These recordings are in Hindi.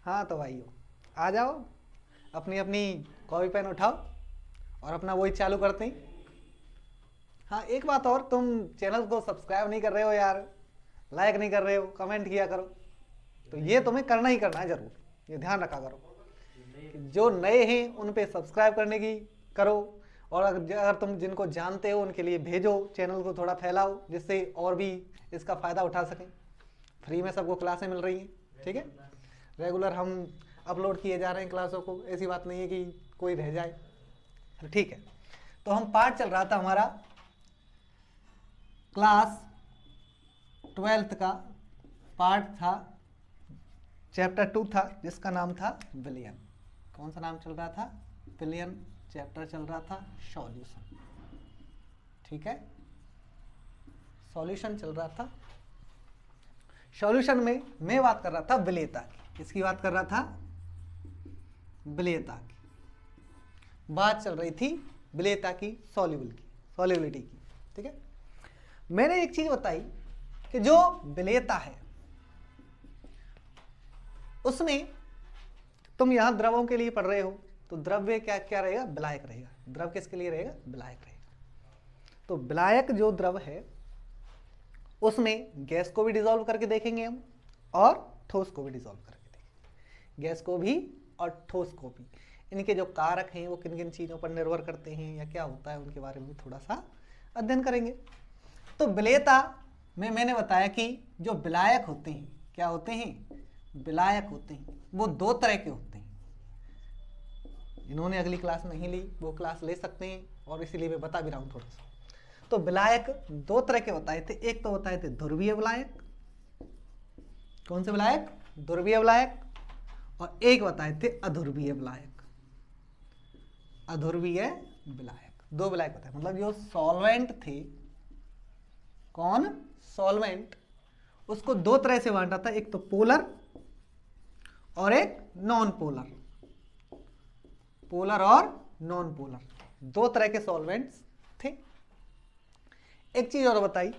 हाँ तो भाइयों आ जाओ, अपनी अपनी कॉपी पेन उठाओ और अपना वही चालू करते हैं। हाँ एक बात और, तुम चैनल को सब्सक्राइब नहीं कर रहे हो यार, लाइक नहीं कर रहे हो, कमेंट किया करो। तो ये तुम्हें करना ही करना है जरूर, ये ध्यान रखा करो कि जो नए हैं उन पे सब्सक्राइब करने की करो, और अगर तुम जिनको जानते हो उनके लिए भेजो, चैनल को थोड़ा फैलाओ जिससे और भी इसका फ़ायदा उठा सकें। फ्री में सबको क्लासें मिल रही हैं, ठीक है, रेगुलर हम अपलोड किए जा रहे हैं क्लासों को, ऐसी बात नहीं है कि कोई रह जाए। ठीक है, तो हम पार्ट चल रहा था हमारा क्लास 12th का पार्ट था, चैप्टर 2 था जिसका नाम था विलियन। कौन सा नाम चल रहा था? विलियन। चैप्टर चल रहा था सॉल्यूशन, ठीक है, सॉल्यूशन चल रहा था। सॉल्यूशन में मैं बात कर रहा था विलेयता की। किसकी बात कर रहा था? विलेयता की बात चल रही थी, विलेयता की, सॉल्युबिलिटी की, ठीक है। मैंने एक चीज बताई कि जो विलेयता है उसमें तुम यहां द्रवों के लिए पढ़ रहे हो, तो द्रव्य क्या क्या रहेगा? विलायक रहेगा। द्रव किसके लिए रहेगा? विलायक रहेगा। तो विलायक जो द्रव है उसमें गैस को भी डिसॉल्व करके देखेंगे हम, और ठोस को भी डिसॉल्व करके देखेंगे। गैस को भी और ठोस को भी। इनके जो कारक हैं वो किन किन चीजों पर निर्भर करते हैं या क्या होता है उनके बारे में थोड़ा सा अध्ययन करेंगे। तो विलेयता में मैंने बताया कि जो विलायक होते हैं, क्या होते हैं? विलायक होते हैं। वो दो तरह के होते हैं। जिन्होंने अगली क्लास नहीं ली वो क्लास ले सकते हैं, और इसीलिए मैं बता भी रहा हूं थोड़ा सा। तो विलायक दो तरह के बताए थे। एक तो बताए थे ध्रुवीय विलायक। कौन से विलायक? ध्रुवीय विलायक। और एक बताए थे अध्रुवीय विलायक। अध्रुवीय विलायक, दो विलायक बताए। मतलब जो सॉल्वेंट थे, कौन? सॉल्वेंट, उसको दो तरह से बांटा था, एक तो पोलर और एक नॉन पोलर। पोलर और नॉन पोलर, दो तरह के सॉल्वेंट्स थे। एक चीज और बताई,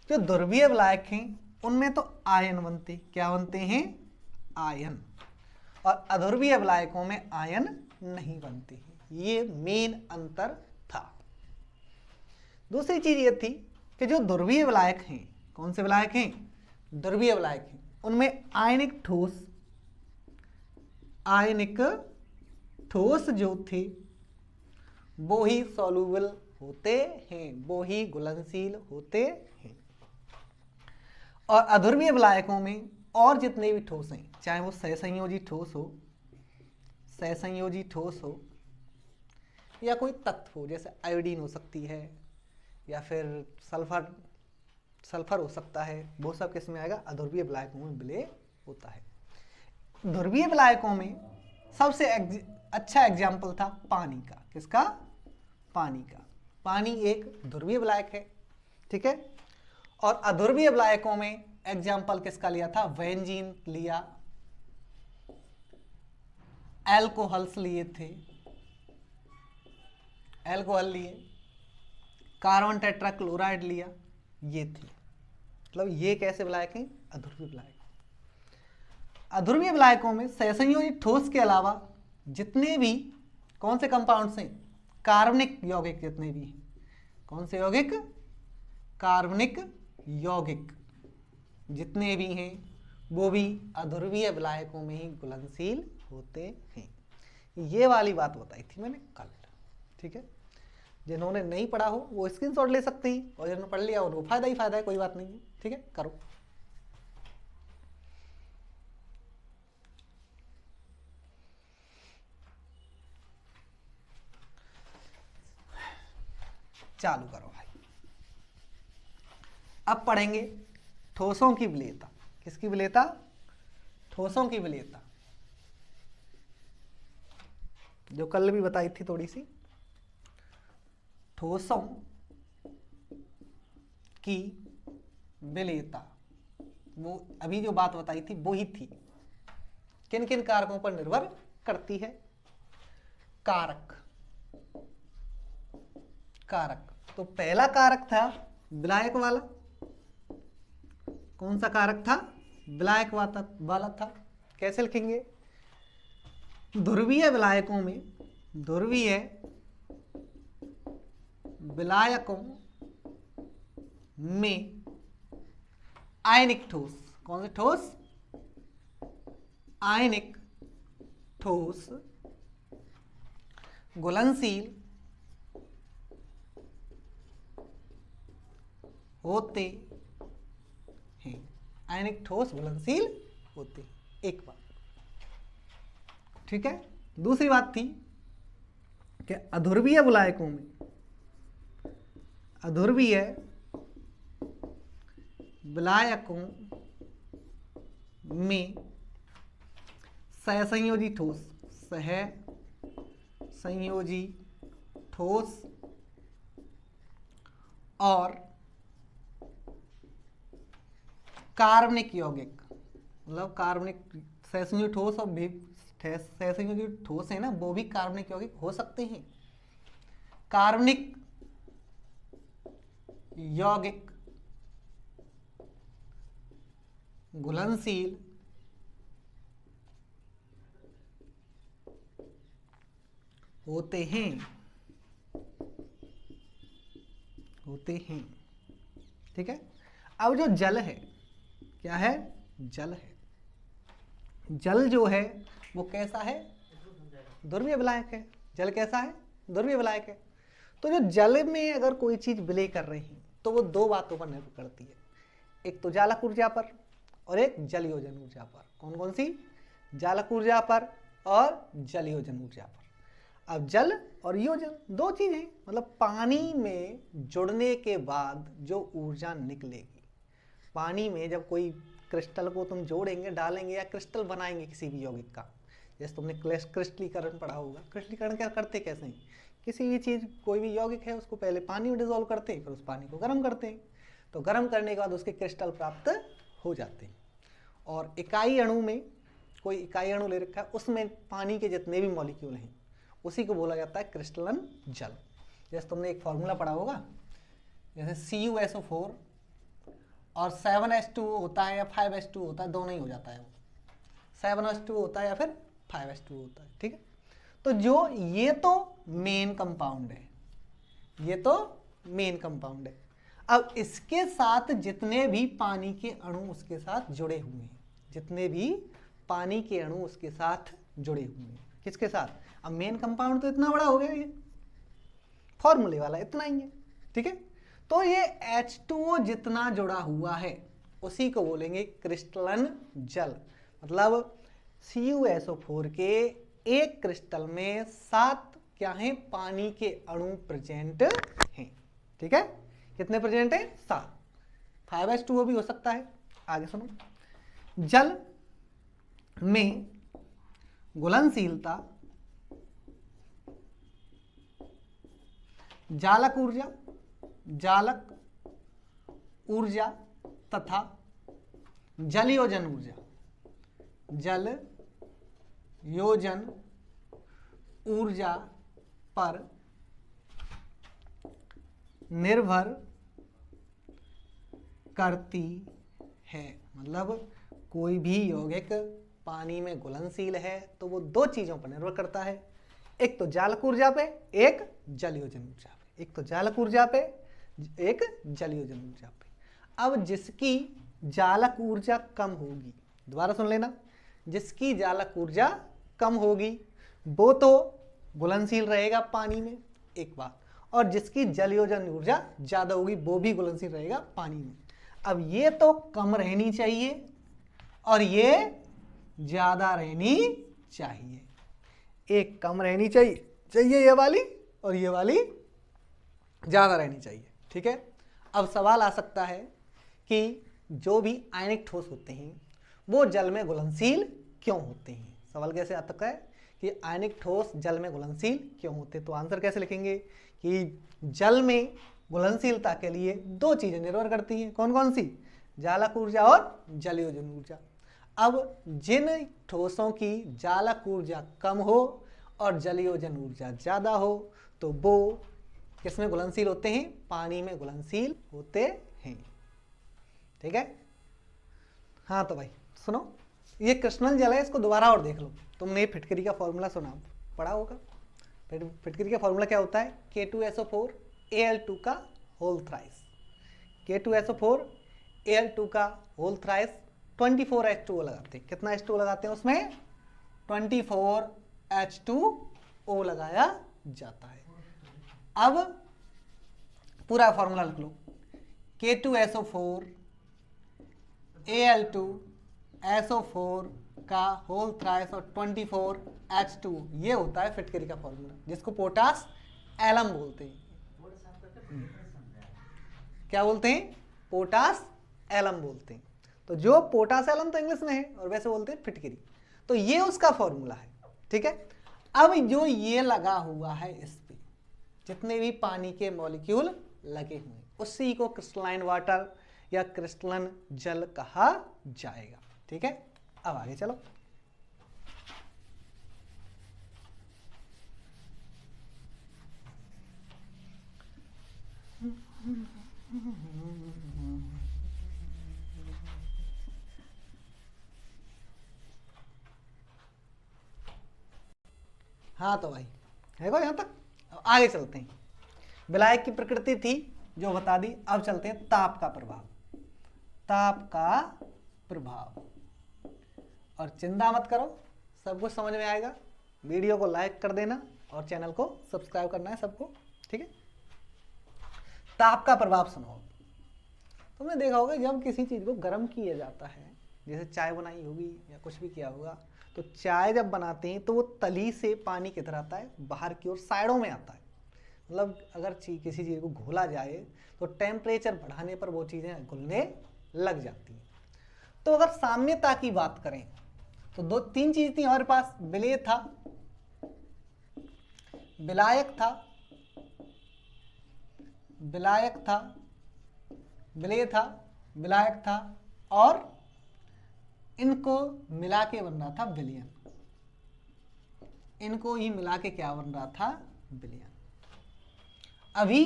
जो ध्रुवीय विलायक हैं उनमें तो आयन बनते, क्या बनते हैं? आयन। और अध्रुवीय विलायकों में आयन नहीं बनते हैं। ये मेन अंतर था। दूसरी चीज ये थी कि जो ध्रुवीय विलायक हैं, कौन से विलायक हैं? ध्रुवीय विलायक हैं, उनमें आयनिक ठोस जो थे वो ही सॉल्यूबल होते हैं, वो ही घुलनशील होते हैं। और अध्रुवीय विलायकों में और जितने भी ठोस हैं, चाहे वो सहसंयोजी ठोस हो या कोई तत्व हो, जैसे आयोडीन हो सकती है या फिर सल्फर हो सकता है, वो सब किस में आएगा? अध्रुवीय विलायकों में विलय होता है। ध्रुवीय विलायकों में सबसे अच्छा एग्जाम्पल था पानी का। किसका? पानी का। पानी एक ध्रुवीय विलायक है, ठीक है। और अध्रुवीय विलायकों में एग्जाम्पल किसका लिया था? बेंजीन लिया, एल्कोहल्स लिए थे, एल्कोहल लिए, कार्बन टेट्राक्लोराइड लिया, ये थे। मतलब ये कैसे विलायक हैं? अध्रुवीय विलायक। अध्रुवीय विलायकों में सहसंयोजी ठोस के अलावा जितने भी कौन से कंपाउंड्स हैं? कार्बनिक यौगिक जितने भी हैं। कौन से यौगिक? कार्बनिक यौगिक जितने भी हैं वो भी अध्रुवीय विलायकों में ही घुलनशील होते हैं। ये वाली बात बताई थी मैंने कल, ठीक है। जिन्होंने नहीं पढ़ा हो वो स्क्रीनशॉट ले सकते हैं, और जिन्होंने पढ़ लिया और वो फायदा ही फायदा है, कोई बात नहीं है, ठीक है। करो। चालू करो भाई। अब पढ़ेंगे ठोसों की विलेयता। किसकी विलेयता? ठोसों की विलेयता, जो कल भी बताई थी थोड़ी सी। ठोसों की विलेयता, वो अभी जो बात बताई थी वो ही थी। किन किन कारकों पर निर्भर करती है? कारक। तो पहला कारक था विलायक वाला। कौन सा कारक था? विलायक वाला था। कैसे लिखेंगे? ध्रुवीय विलायकों में आयनिक ठोस, कौन से ठोस? आयनिक ठोस घुलनशील होते हैं। आयनिक ठोस घुलनशील होते, एक बात। ठीक है। दूसरी बात थी कि अध्रुवीय विलायकों में सहसंयोजी ठोस और कार्बनिक यौगिक, मतलब कार्बनिक सहसंयोजी ठोस और सहसंयोजी ठोस है ना, वो भी कार्बनिक यौगिक हो सकते हैं। कार्बनिक यौगिक घुलनशील होते हैं। ठीक है। अब जो जल है, क्या है? जल है। जल जो है वो कैसा है? ध्रुवीय विलायक है। जल कैसा है? ध्रुवीय विलायक है। तो जो जल में अगर कोई चीज विलय कर रही है तो वो दो बातों पर निर्भर करती है, एक तो जालक ऊर्जा पर और एक जलयोजन ऊर्जा पर। कौन कौन सी? जालक ऊर्जा पर और जलयोजन ऊर्जा पर। अब जल और योजन दो चीजें, मतलब पानी में जुड़ने के बाद जो ऊर्जा निकलेगी, पानी में जब कोई क्रिस्टल को तुम जोड़ेंगे, डालेंगे या क्रिस्टल बनाएंगे किसी भी यौगिक का, जैसे तुमने क्रिस्टलीकरण पढ़ा होगा। क्रिस्टलीकरण क्या करते कैसे हैं? किसी भी चीज, कोई भी यौगिक है, उसको पहले पानी में डिजोल्व करते हैं, फिर उस पानी को गर्म करते हैं, तो गर्म करने के बाद उसके क्रिस्टल प्राप्त हो जाते हैं। और इकाई अणु में, कोई इकाई अणु ले रखा है, उसमें पानी के जितने भी मॉलिक्यूल हैं उसी को बोला जाता है क्रिस्टलन जल। जैसे तुमने एक फॉर्मूला पढ़ा होगा, जैसे CuSO4 और 7H2O होता है या 5H2O होता है, दोनों ही हो जाता है वो। 7H2O होता है या फिर 5H2O होता है। ठीक है। तो जो ये तो मेन कंपाउंड है, ये तो मेन कंपाउंड है। अब इसके साथ जितने भी पानी के अणु उसके साथ जुड़े हुए हैं, जितने भी पानी के अणु उसके साथ जुड़े हुए हैं, किसके साथ? अब मेन कंपाउंड तो इतना बड़ा हो गया, ये फॉर्मूले वाला इतना ही है। ठीक है। तो ये H2O जितना जुड़ा हुआ है उसी को बोलेंगे क्रिस्टलन जल। मतलब CuSO4 के एक क्रिस्टल में 7 क्या है? पानी के अणु प्रेजेंट हैं। ठीक है। कितने प्रेजेंट है? 7। 5H2O भी हो सकता है। आगे सुनो। जल में घुलनशीलता, जालक ऊर्जा तथा जलयोजन ऊर्जा पर निर्भर करती है। मतलब कोई भी यौगिक पानी में घुलनशील है तो वो दो चीजों पर निर्भर करता है, एक तो जालक ऊर्जा पे, एक जलयोजन ऊर्जा पे। एक तो जालक ऊर्जा पे, एक जलयोजन ऊर्जा पे। अब जिसकी जालक ऊर्जा कम होगी, दोबारा सुन लेना, जिसकी जालक ऊर्जा कम होगी वो तो घुलनशील रहेगा पानी में, एक बात, और जिसकी जलयोजन ऊर्जा ज्यादा होगी वो भी घुलनशील रहेगा पानी में। अब ये तो कम रहनी चाहिए और ये ज्यादा रहनी चाहिए। एक कम रहनी चाहिए ये वाली, और ये वाली ज्यादा रहनी चाहिए। ठीक है। अब सवाल आ सकता है कि जो भी आयनिक ठोस होते हैं वो जल में घुलनशील क्यों होते हैं? सवाल कैसे आ सकता है कि आयनिक ठोस जल में घुलनशील क्यों होते हैं? तो आंसर कैसे लिखेंगे कि जल में घुलनशीलता के लिए दो चीजें निर्भर करती हैं। कौन कौन सी? जालक ऊर्जा और जलयोजन ऊर्जा। अब जिन ठोसों की जालक ऊर्जा कम हो और जलयोजन ऊर्जा ज्यादा हो तो वो किसमें घुलनशील होते हैं? पानी में घुलनशील होते हैं। ठीक है। हाँ तो भाई सुनो, ये कृष्णल जल है, इसको दोबारा और देख लो। तुमने फिटकरी का फॉर्मूला सुना पढ़ा होगा। फिटकरी का फॉर्मूला क्या होता है? K2SO4 Al2 का होल थ्राइस। K2SO4 Al2 का होल थ्राइस 24 H2O लगाते हैं। कितना H2O लगाते हैं उसमें? 24 H2O लगाया जाता है। अब पूरा फॉर्मूला लिख लो। K2SO4 Al2 SO4 का होल थ्राइस और 24 H2, ये होता है फिटकरी का फॉर्मूला, जिसको पोटास एलम बोलते हैं। क्या बोलते हैं? पोटास एलम बोलते हैं। तो जो पोटास एलम तो इंग्लिश में है और वैसे बोलते हैं फिटकरी। तो ये उसका फॉर्मूला है, ठीक है। अब जो ये लगा हुआ है इस पे जितने भी पानी के मॉलिक्यूल लगे हुए हैं, उसी को क्रिस्टलाइन वाटर या क्रिस्टलन जल कहा जाएगा, ठीक है। अब आगे चलो। हाँ तो भाई है को यहां तक। अब आगे चलते हैं। विलायक की प्रकृति थी जो बता दी। अब चलते हैं ताप का प्रभाव। ताप का प्रभाव, और चिंता मत करो, सब कुछ समझ में आएगा। वीडियो को लाइक कर देना और चैनल को सब्सक्राइब करना है सबको, ठीक है। ताप का प्रभाव सुनो। तुमने देखा होगा जब किसी चीज को गर्म किया जाता है, जैसे चाय बनाई होगी या कुछ भी किया होगा, तो चाय जब बनाते हैं तो वो तली से पानी किधर आता है? बाहर की ओर, साइडों में आता है। मतलब अगर किसी चीज को घोला जाए तो टेम्परेचर बढ़ाने पर वो चीजें घुलने लग जाती हैं। तो अगर साम्यता की बात करें तो दो तीन चीज थी हमारे पास। विलेय था, विलायक था, विलायक था, विलेय था, विलायक था, और इनको मिला के बन रहा था विलयन। इनको ही मिला के क्या बन रहा था? विलयन। अभी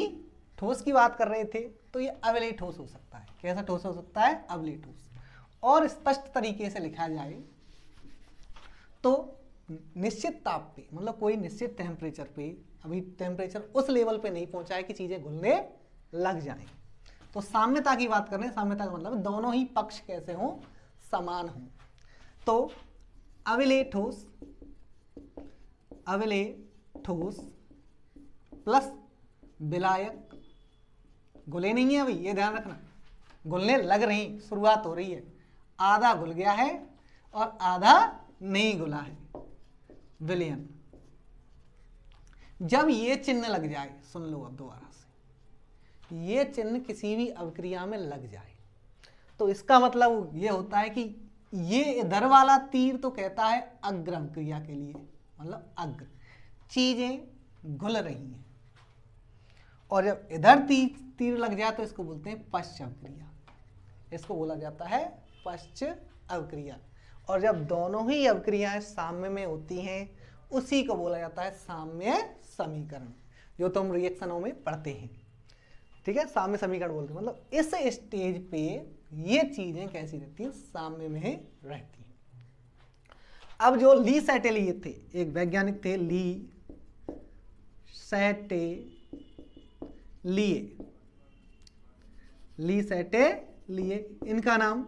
ठोस की बात कर रहे थे तो ये अवलेय ठोस हो सकता है। कैसा ठोस हो सकता है? अवलेय ठोस। और स्पष्ट तरीके से लिखा जाए तो निश्चित ताप पे, मतलब कोई निश्चित टेम्परेचर पे, अभी टेम्परेचर उस लेवल पे नहीं पहुंचा है कि चीजें घुलने लग जाएं, तो साम्यता की बात कर रहे हैं। साम्यता का मतलब दोनों ही पक्ष कैसे हों? समान हों। तो अवलेय ठोस, अवलेय ठोस प्लस विलायक, घुले नहीं है अभी, ये ध्यान रखना, घुलने लग रही, शुरुआत हो रही है। आधा घुल गया है और आधा नहीं घुला है, विलयन। जब ये चिन्ह लग जाए, सुन लो अब दोबारा से, ये चिन्ह किसी भी अवक्रिया में लग जाए तो इसका मतलब ये होता है कि ये इधर वाला तीर तो कहता है अग्र अवक्रिया के लिए, मतलब अग्र, चीजें घुल रही हैं। और जब इधर तीर लग जाए तो इसको बोलते हैं पश्च अवक्रिया। इसको बोला जाता है पश्च अवक्रिया। और जब दोनों ही अवक्रियाएं साम्य में होती हैं उसी को बोला जाता है साम्य समीकरण, जो तुम रिएक्शनों में पढ़ते हैं, ठीक है। साम्य समीकरण बोलते हैं, मतलब इस स्टेज पे ये चीजें कैसी रहती हैं? साम्य में रहती हैं। अब जो ली सैटेलिए थे, एक वैज्ञानिक थे ली सैटेलिए, इनका नाम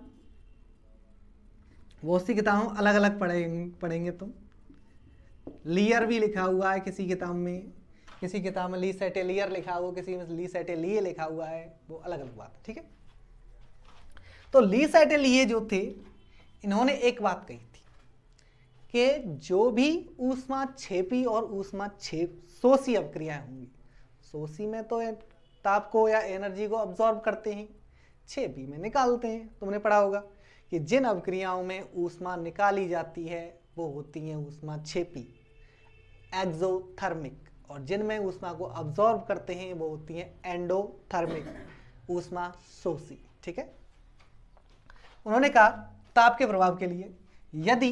बहुत सी किताबों अलग अलग पढ़ेंगे तुम। लियर भी लिखा हुआ है किसी किताब में, किसी किताब में ली सैटेलियर लिखा हुआ, किसी में ली सैटेलिए लिखा हुआ है, वो अलग अलग बात है, ठीक है। तो ली सैटेलिए जो थे, इन्होंने एक बात कही थी कि जो भी ऊष्माक्षेपी और शोषी अवक्रियाएं होंगी, शोषी में तो ताप को या एनर्जी को अब्सॉर्ब करते हैं, क्षेपी में निकालते हैं। तुमने पढ़ा होगा कि जिन अवक्रियाओं में ऊष्मा निकाली जाती है वो होती हैं ऊष्माक्षेपी, एक्सोथर्मिक, और जिनमें ऊष्मा को अब्सॉर्ब करते हैं वो होती हैं एंडोथर्मिक, ऊष्मा शोषी, ठीक है। उन्होंने कहा ताप के प्रभाव के लिए यदि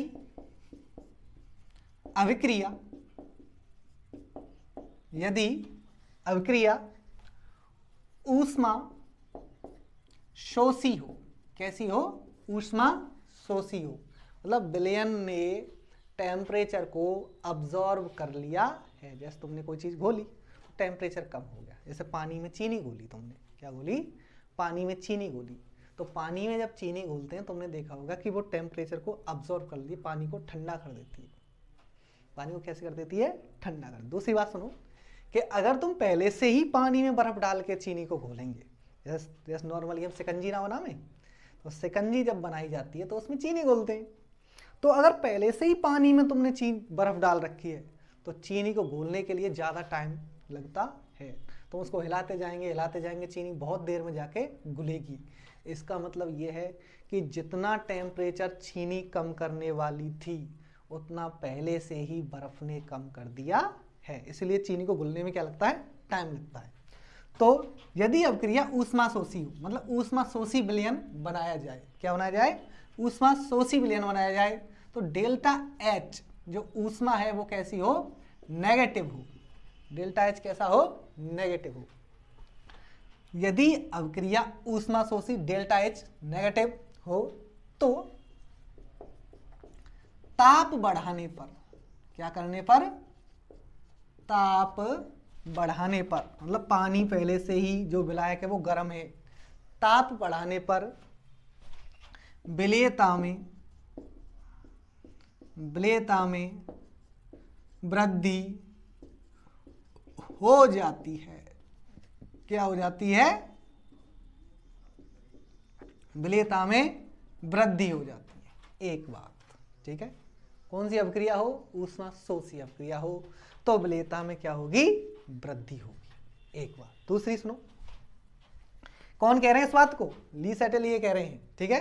अभिक्रिया ऊष्मा शोषी हो, कैसी हो? ऊष्मा शोषी हो, मतलब विलयन ने टेम्परेचर को अब्जॉर्ब कर लिया है। जैसे तुमने कोई चीज़ घोली, टेम्परेचर कम हो गया। जैसे पानी में चीनी घोली, तुमने क्या घोली? पानी में चीनी घोली। तो पानी में जब चीनी घोलते हैं, तुमने देखा होगा कि वो टेम्परेचर को अब्जॉर्ब कर लिए, पानी को ठंडा कर देती है। पानी को कैसे कर देती है? ठंडा कर। दूसरी बात सुनो कि अगर तुम पहले से ही पानी में बर्फ डाल के चीनी को घोलेंगे, जैसे नॉर्मली हम शिकंजी ना बनावे, तो शिकंजी जब बनाई जाती है तो उसमें चीनी घोलते हैं। तो अगर पहले से ही पानी में तुमने बर्फ डाल रखी है तो चीनी को घोलने के लिए ज़्यादा टाइम लगता है। तो उसको हिलाते जाएंगे, चीनी बहुत देर में जाके घुलेगी। इसका मतलब ये है कि जितना टेम्परेचर चीनी कम करने वाली थी उतना पहले से ही बर्फ ने कम कर दिया है, इसलिए चीनी को घुलने में क्या लगता है? टाइम लगता है। तो यदि अभिक्रिया ऊष्माशोषी हो, मतलब ऊष्माशोषी विलयन बनाया जाए, क्या बनाया जाए? ऊष्माशोषी विलयन बनाया जाए, तो डेल्टा एच जो ऊष्मा है वो कैसी हो? नेगेटिव हो। डेल्टा एच कैसा हो? नेगेटिव हो। यदि अभिक्रिया ऊष्माशोषी डेल्टा एच नेगेटिव हो तो ताप बढ़ाने पर, क्या करने पर? ताप बढ़ाने पर, मतलब पानी पहले से ही जो विलायक है वो गर्म है, ताप बढ़ाने पर विलेयता में वृद्धि हो जाती है। क्या हो जाती है? विलेयता में वृद्धि हो जाती है। एक बात, ठीक है, कौन सी अभिक्रिया हो? ऊष्माशोषी अभिक्रिया हो तो विलेयता में क्या होगी? वृद्धि होगी। एक बात। दूसरी सुनो, कौन कह रहे हैं इस बात को? ली सेटल ये कह रहे हैं, ठीक है,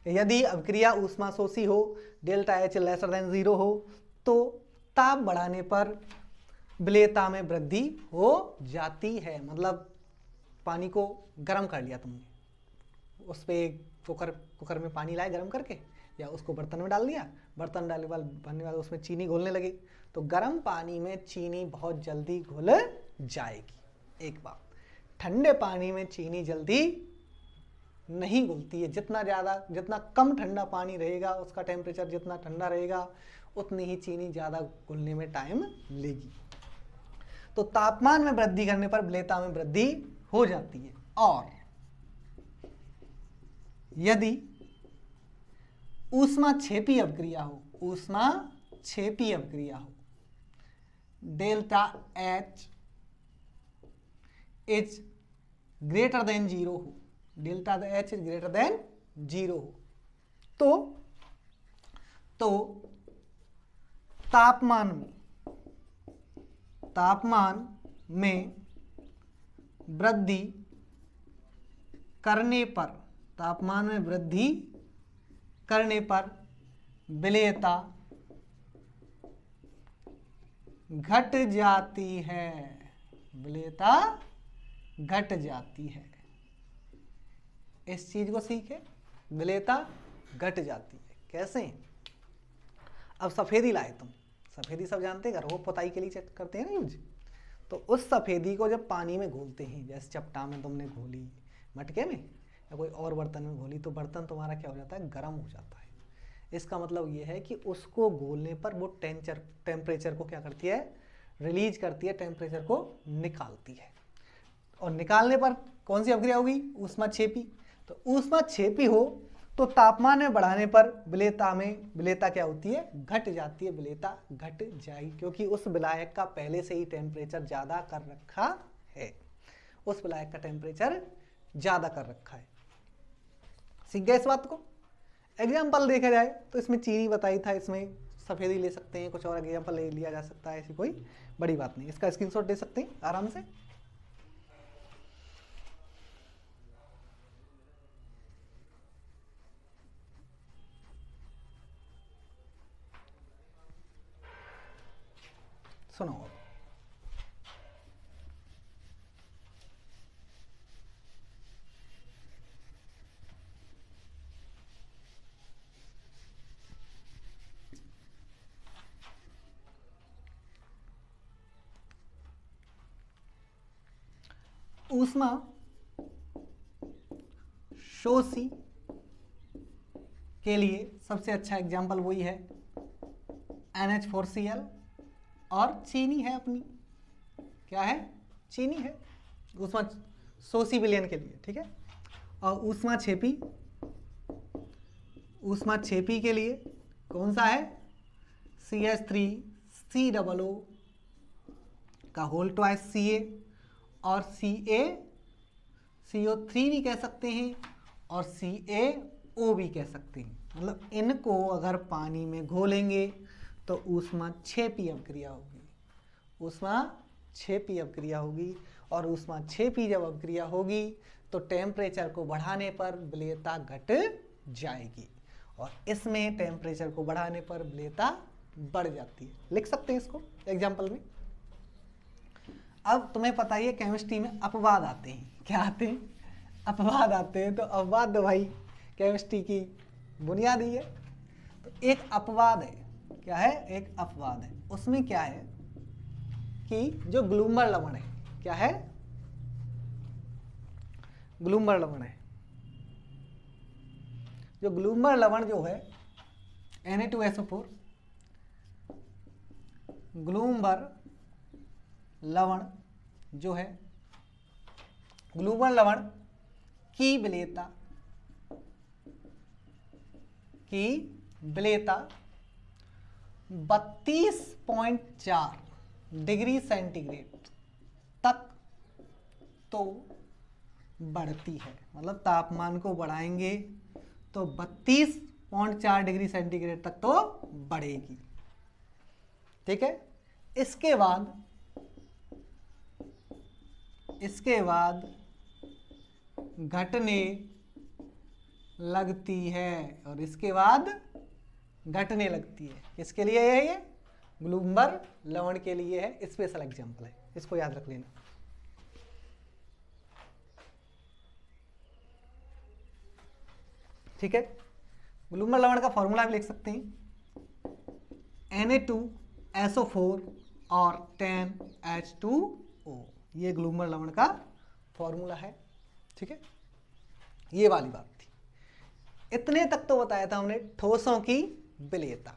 कि यदि अभिक्रिया ऊष्माशोषी हो, डेल्टा एच लेसर देन 0 हो तो ताप बढ़ाने पर विलेयता में वृद्धि हो जाती है। मतलब पानी को गर्म कर लिया तुमने, उस पर कुकर में पानी लाए गर्म करके, या उसको बर्तन में डाल दिया, बर्तन डालने बनने वाले उसमें चीनी घोलने लगे, तो गर्म पानी में चीनी बहुत जल्दी घुल जाएगी। एक बात, ठंडे पानी में चीनी जल्दी नहीं घुलती है। जितना कम ठंडा पानी रहेगा, उसका टेम्परेचर जितना ठंडा रहेगा, उतनी ही चीनी ज़्यादा घुलने में टाइम लेगी। तो तापमान में वृद्धि करने पर विलेयता में वृद्धि हो जाती है। और यदि ऊष्माक्षेपी अभिक्रिया हो, delta H is greater than 0 हो, delta H is greater than 0 हो, तो तापमान में वृद्धि करने पर विलेयता घट जाती है। विलेयता घट जाती है। इस चीज को सीखे, विलेयता घट जाती है। कैसे? अब सफेदी लाए तुम, सफेदी सब जानते हैं, घर को पुताई के लिए चेक करते हैं ना यूज। तो उस सफेदी को जब पानी में घोलते हैं, जैसे चपटा में तुमने घोली, मटके में या कोई और बर्तन में घोली, तो बर्तन तुम्हारा क्या हो जाता है? गर्म हो जाता है। इसका मतलब ये है कि उसको घोलने पर वो टेम्परेचर को क्या करती है? रिलीज करती है, टेम्परेचर को निकालती है। और निकालने पर कौन सी अभिक्रिया होगी? ऊष्माक्षेपी। तो ऊष्माक्षेपी हो तो तापमान में बढ़ाने पर विलेयता क्या होती है? घट जाती है। विलेयता घट जाएगी क्योंकि उस विलायक का पहले से ही टेम्परेचर ज्यादा कर रखा है। उस विलायक का टेम्परेचर ज्यादा कर रखा है। सीख गए इस बात को? एग्जाम्पल देखा जाए तो इसमें चीनी बताई था, इसमें सफेदी ले सकते हैं, कुछ और एग्जाम्पल ले लिया जा सकता है, ऐसी कोई बड़ी बात नहीं। इसका स्क्रीनशॉट दे सकते हैं आराम से। सुनो, ऊष्माशोषी के लिए सबसे अच्छा एग्जाम्पल वही है NH4Cl और चीनी है अपनी, क्या है, चीनी है, ऊष्मा शोषी विलयन के लिए, ठीक है। और ऊष्मा क्षेपी के लिए कौन सा है, CH3COO का होल ट्वाइस Ca और CO3 भी कह सकते हैं और CaO भी कह सकते हैं। मतलब इनको अगर पानी में घोलेंगे तो ऊष्माक्षेपी अभिक्रिया होगी, ऊष्माक्षेपी अभिक्रिया होगी। और ऊष्माक्षेपी जब अभिक्रिया होगी तो टेम्परेचर को बढ़ाने पर विलेयता घट जाएगी, और इसमें टेम्परेचर को बढ़ाने पर विलेयता बढ़ जाती है। लिख सकते हैं इसको एग्जाम्पल में। अब तुम्हें पता ही है केमिस्ट्री में अपवाद आते हैं, क्या आते हैं, अपवाद आते हैं। तो अपवाद तो भाई केमिस्ट्री की बुनियाद ही है। तो एक अपवाद है, क्या है, एक अपवाद है। उसमें क्या है कि जो ग्लूमर लवण है, क्या है, ग्लूमर लवण है। जो ग्लूमर लवण जो है Na2SO4, ग्लूमर लवण जो है, ग्लूमर लवण की विलेयता 32.4 डिग्री सेंटीग्रेड तक तो बढ़ती है। मतलब तापमान को बढ़ाएंगे तो 32.4 डिग्री सेंटीग्रेड तक तो बढ़ेगी, ठीक है। इसके बाद घटने लगती है, और इसके बाद घटने लगती है। किसके लिए है ये, ग्लूमर लवण के लिए है, स्पेशल एग्जांपल है, इसको याद रख लेना। ठीक है, ग्लूमर लवण का फॉर्मूला भी लिख सकते हैं, Na2SO4 और 10H2O, ये ग्लूमर लवण का फॉर्मूला है, ठीक है। ये वाली बात थी। इतने तक तो बताया था हमने ठोसों की विलेयता।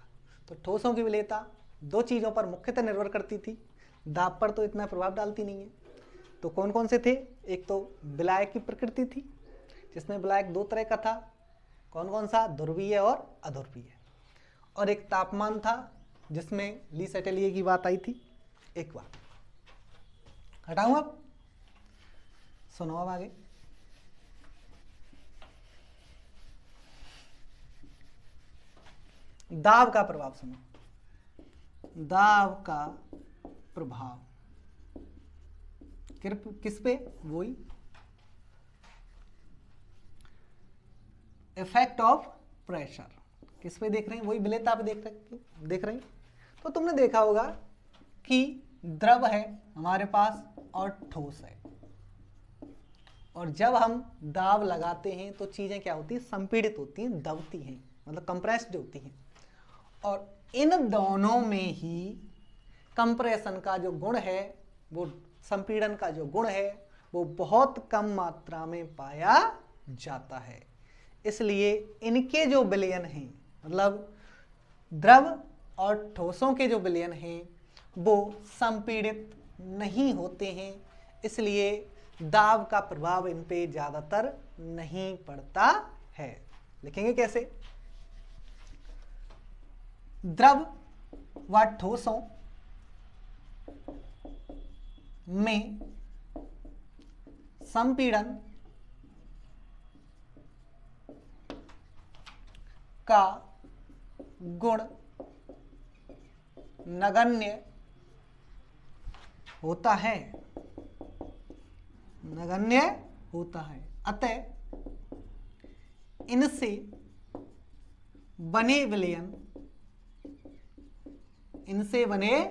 तो ठोसों की विलेयता दो चीज़ों पर मुख्यतः निर्भर करती थी, दाब पर तो इतना प्रभाव डालती नहीं है। तो कौन कौन से थे, एक तो विलायक की प्रकृति थी, जिसमें विलायक दो तरह का था, कौन कौन सा, ध्रुवीय और अध्रुवीय। और एक तापमान था, जिसमें ली सेटेलिए की बात आई थी। एक बात हटाऊं, अब सुनो, अब आगे दाब का प्रभाव सुनो। दाब का प्रभाव किस पे, वही इफेक्ट ऑफ प्रेशर, किस पे देख रहे हैं, वही विलेयता पे देख रहे हैं। तो तुमने देखा होगा कि द्रव है हमारे पास और ठोस है, और जब हम दाब लगाते हैं तो चीजें क्या होती हैं, संपीड़ित होती हैं, दबती हैं, मतलब कंप्रेस्ड होती हैं। और इन दोनों में ही कंप्रेशन का जो गुण है, वो संपीड़न का जो गुण है, वो बहुत कम मात्रा में पाया जाता है। इसलिए इनके जो विलयन हैं, मतलब द्रव और ठोसों के जो विलयन हैं, वो संपीड़ित नहीं होते हैं। इसलिए दाब का प्रभाव इन पे ज्यादातर नहीं पड़ता है। लिखेंगे कैसे, द्रव व ठोसों में संपीड़न का गुण नगण्य होता है, नगण्य होता है। अतः इनसे बने विलयन, इनसे बने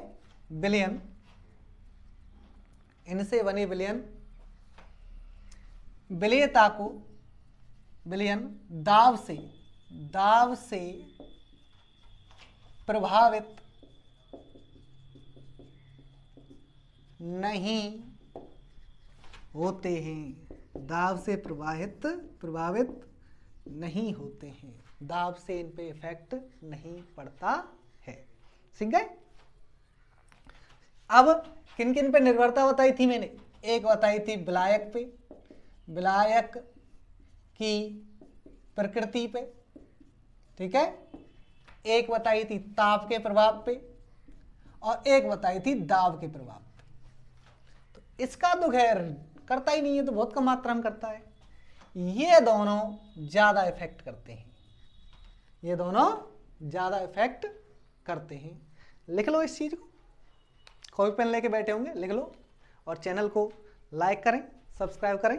विलयन विलेयता को, विलयन दाब से प्रभावित नहीं होते हैं, दाब से प्रभावित नहीं होते हैं, दाब से इन पे इफेक्ट नहीं पड़ता है। सीख गए। अब किन किन पे निर्भरता बताई थी मैंने, एक बताई थी विलायक पे, विलायक की प्रकृति पे, ठीक है, एक बताई थी ताप के प्रभाव पे, और एक बताई थी दाब के प्रभाव पे। तो इसका तो खैर करता ही नहीं है, तो बहुत कम मात्रा में करता है। ये दोनों ज्यादा इफेक्ट करते हैं, ये दोनों ज्यादा इफेक्ट करते हैं। लिख लो इस चीज को, कॉपी पेन लेके बैठे होंगे, लिख लो, और चैनल को लाइक करें, सब्सक्राइब करें।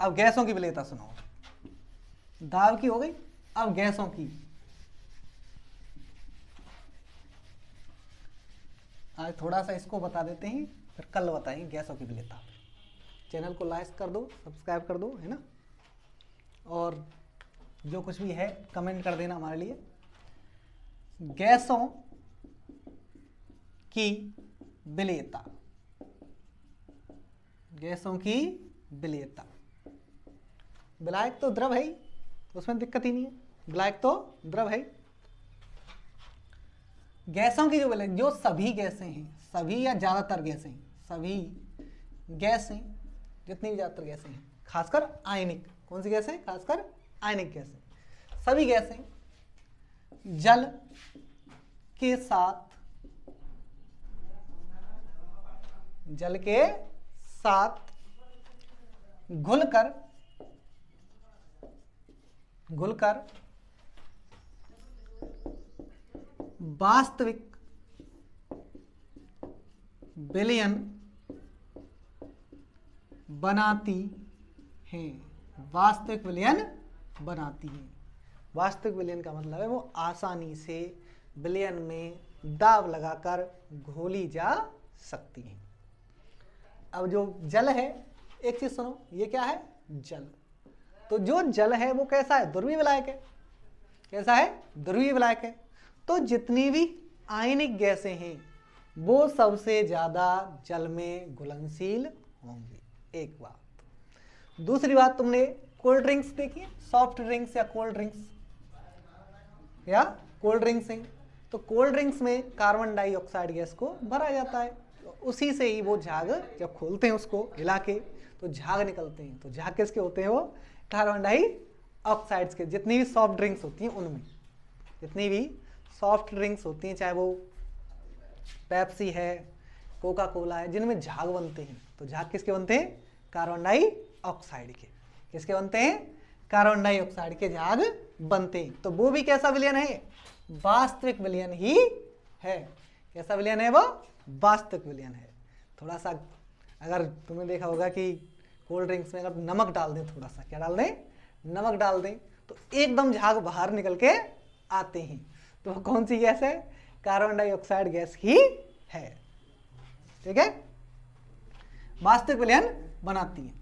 अब गैसों की विलेयता सुनो, दाब की हो गई, अब गैसों की। आज थोड़ा सा इसको बता देते हैं, फिर कल बताएंगे गैसों की विलेयता। चैनल को लाइक कर दो, सब्सक्राइब कर दो, है ना, और जो कुछ भी है कमेंट कर देना हमारे लिए। गैसों की विलेयता, गैसों की विलेयता। विलायक तो द्रव है ही, उसमें दिक्कत ही नहीं है, विलायक तो द्रव है। गैसों की जो विलेयक, जो सभी गैसें हैं, सभी या ज्यादातर गैसें, सभी गैसें, जितनी भी ज्यादातर गैसें हैं, खासकर आयनिक, कौन सी गैसें, खासकर आयनिक गैसें, सभी गैसें जल के साथ, जल के साथ घुलकर वास्तविक विलयन बनाती हैं, वास्तविक विलयन बनाती हैं। वास्तविक विलयन का मतलब है वो आसानी से विलयन में दाब लगाकर घोली जा सकती हैं। अब जो जल है, एक चीज सुनो, ये क्या है, जल। तो जो जल है वो कैसा है, ध्रुवीय विलायक है। कैसा है, ध्रुवीय विलायक है। तो जितनी भी आयनिक गैसें हैं वो सबसे ज्यादा जल में घुलनशील होंगी, एक बात। दूसरी बात, तुमने कोल्ड ड्रिंक्स देखी है, सॉफ्ट ड्रिंक्स या कोल्ड ड्रिंक्स, या कोल्ड ड्रिंक्स हैं, तो कोल्ड ड्रिंक्स में कार्बन डाइऑक्साइड गैस को भरा जाता है, उसी से ही वो झाग जब खोलते हैं उसको हिला के तो झाग निकलते हैं। तो झाग किसके होते हैं, वो कार्बन डाइऑक्साइड्स के। जितनी भी सॉफ्ट ड्रिंक्स होती हैं उनमें, जितनी भी सॉफ्ट ड्रिंक्स होती हैं, चाहे वो पेप्सी है, कोका कोला है, जिनमें झाग बनते हैं, तो झाग किसके बनते हैं, कार्बन डाइऑक्साइड के। किसके बनते हैं, कार्बन डाइऑक्साइड के झाग बनते हैं। तो वो भी कैसा विलयन है, वास्तविक विलयन ही है। कैसा विलयन है, वो वास्तविक विलयन है। थोड़ा सा अगर तुमने देखा होगा कि कोल्ड ड्रिंक्स में अगर नमक डाल दें, थोड़ा सा क्या डाल दें, नमक डाल दें, तो एकदम झाग बाहर निकल के आते हैं। तो कौन सी गैस है, कार्बन डाइऑक्साइड गैस ही है, ठीक है, वास्तविक विलयन बनाती है।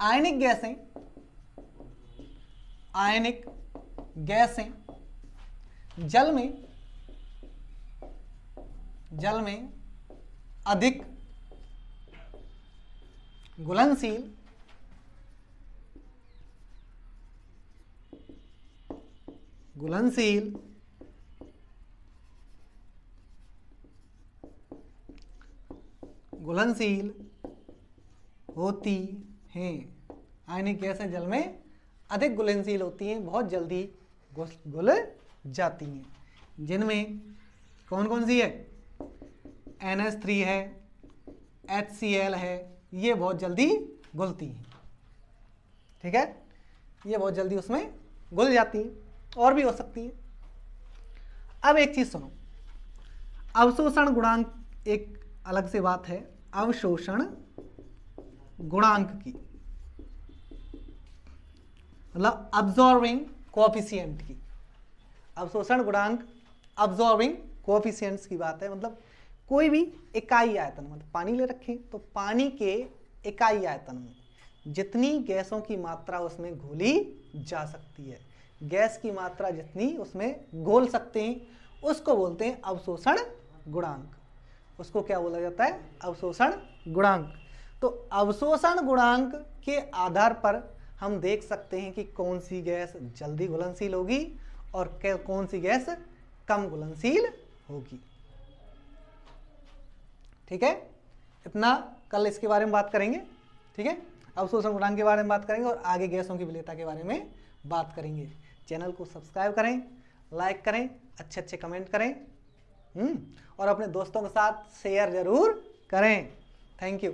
आयनिक गैसें, आयनिक गैसें जल में अधिक घुलनशील होती हैं। आयनिक गैसें जल में अधिक घुलनशील होती हैं, बहुत जल्दी घुल जाती हैं। जिनमें कौन कौन सी है, NH3 है, HCl है, ये बहुत जल्दी घुलती हैं, ठीक है, ये बहुत जल्दी उसमें घुल जाती हैं। और भी हो सकती हैं। अब एक चीज सुनो, अवशोषण गुणांक, एक अलग से बात है अवशोषण गुणांक की, मतलब अब्जॉर्बिंग कोएफिशिएंट की। अवशोषण गुणांक, अब्जॉर्बिंग कोएफिशिएंट्स की बात है, मतलब कोई भी इकाई आयतन, मतलब पानी ले रखें तो पानी के इकाई आयतन में जितनी गैसों की मात्रा उसमें घोली जा सकती है, गैस की मात्रा जितनी उसमें घोल सकते हैं, उसको बोलते हैं अवशोषण गुणांक। उसको क्या बोला जाता है? अवशोषण गुणांक। तो अवशोषण गुणांक के आधार पर हम देख सकते हैं कि कौन सी गैस जल्दी घुलनशील होगी और कौन सी गैस कम घुलनशील होगी। ठीक है, इतना कल इसके बारे में बात करेंगे। ठीक है, अवशोषण गुणांक के बारे में बात करेंगे और आगे गैसों की विलेयता के बारे में बात करेंगे। चैनल को सब्सक्राइब करें, लाइक करें, अच्छे अच्छे कमेंट करें और अपने दोस्तों के साथ शेयर जरूर करें। Thank you.